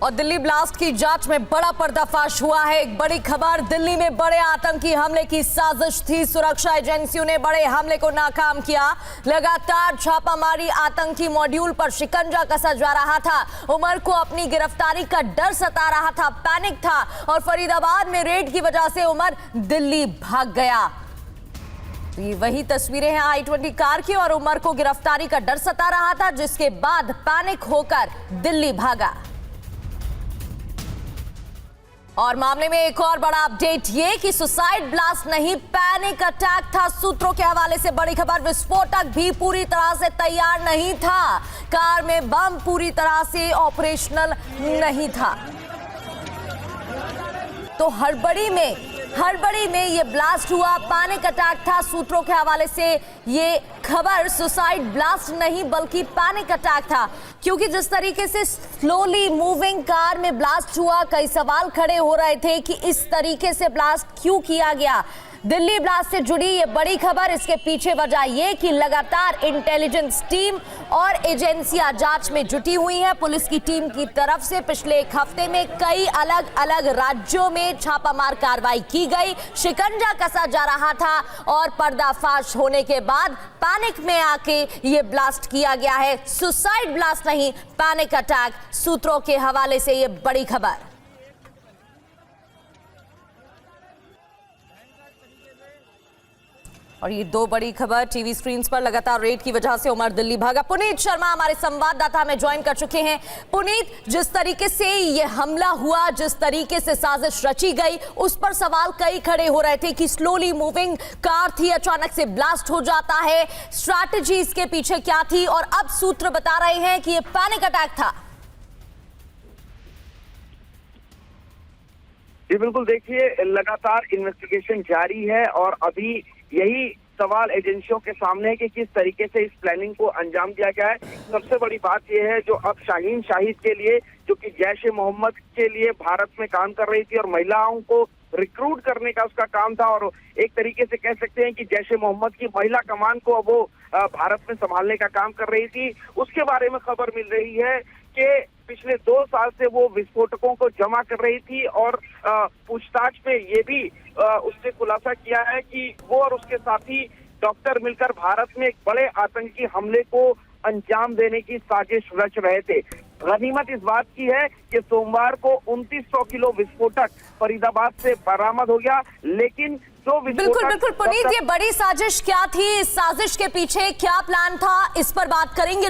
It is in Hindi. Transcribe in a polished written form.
और दिल्ली ब्लास्ट की जांच में बड़ा पर्दाफाश हुआ है। एक बड़ी खबर, दिल्ली में बड़े आतंकी हमले की साजिश थी। सुरक्षा एजेंसियों ने बड़े हमले को नाकाम किया। लगातार छापामारी, आतंकी मॉड्यूल पर शिकंजा कसा जा रहा था। उमर को अपनी गिरफ्तारी का डर सता रहा था, पैनिक था और फरीदाबाद में रेड की वजह से उमर दिल्ली भाग गया। तो ये वही तस्वीरें हैं i20 कार की, और उमर को गिरफ्तारी का डर सता रहा था, जिसके बाद पैनिक होकर दिल्ली भागा। और मामले में एक और बड़ा अपडेट ये कि सुसाइड ब्लास्ट नहीं, पैनिक अटैक था। सूत्रों के हवाले से बड़ी खबर, विस्फोटक भी पूरी तरह से तैयार नहीं था। कार में बम पूरी तरह से ऑपरेशनल नहीं था। तो हड़बड़ी में ये ब्लास्ट हुआ, पैनिक अटैक था। सूत्रों के हवाले से ये खबर सुसाइड ब्लास्ट नहीं बल्कि पैनिक अटैक था, क्योंकि जिस तरीके से स्लोली मूविंग कार में ब्लास्ट हुआ, कई सवाल खड़े हो रहे थे कि इस तरीके से ब्लास्ट क्यों किया गया। दिल्ली ब्लास्ट से जुड़ी ये बड़ी खबर, इसके पीछे वजह ये कि लगातार इंटेलिजेंस टीम और एजेंसियां जांच में जुटी हुई हैं। पुलिस की टीम की तरफ से पिछले एक हफ्ते में कई अलग अलग राज्यों में छापामार कार्रवाई की गई, शिकंजा कसा जा रहा था और पर्दाफाश होने के बाद पैनिक में आके ये ब्लास्ट किया गया है। सुसाइड ब्लास्ट नहीं, पैनिक अटैक। सूत्रों के हवाले से ये बड़ी खबर। और ये दो बड़ी खबर टीवी स्क्रीन पर, लगातार रेड की वजह से उमर दिल्ली भागा। पुनीत शर्मा हमारे संवाददाता हमें ज्वाइन कर चुके हैं। पुनीत, जिस तरीके से ये हमला हुआ, जिस तरीके से साजिश रची गई, उस पर सवाल कई खड़े हो रहे थे कि स्लोली मूविंग कार थी, अचानक से ब्लास्ट हो जाता है, स्ट्रैटेजी इसके पीछे क्या थी, और अब सूत्र बता रहे हैं कि ये पैनिक अटैक था। जी बिल्कुल, देखिए लगातार इन्वेस्टिगेशन जारी है और अभी यही सवाल एजेंसियों के सामने है कि किस तरीके से इस प्लानिंग को अंजाम दिया गया है। सबसे बड़ी बात यह है, जो अब शाहीन शाहिद के लिए, जो कि जैश-ए-मोहम्मद के लिए भारत में काम कर रही थी और महिलाओं को रिक्रूट करने का उसका काम था, और एक तरीके से कह सकते हैं कि जैश-ए-मोहम्मद की महिला कमान को अब वो भारत में संभालने का काम कर रही थी। उसके बारे में खबर मिल रही है कि पिछले 2 साल से वो विस्फोटकों को जमा कर रही थी, और पूछताछ में ये भी उसने खुलासा किया है कि वो और उसके साथी डॉक्टर मिलकर भारत में एक बड़े आतंकी हमले को अंजाम देने की साजिश रच रहे थे। गनीमत इस बात की है कि सोमवार को 2900 किलो विस्फोटक फरीदाबाद से बरामद हो गया, लेकिन जो बिल्कुल पुनीत, ये बड़ी साजिश क्या थी, इस साजिश के पीछे क्या प्लान था, इस पर बात करेंगे।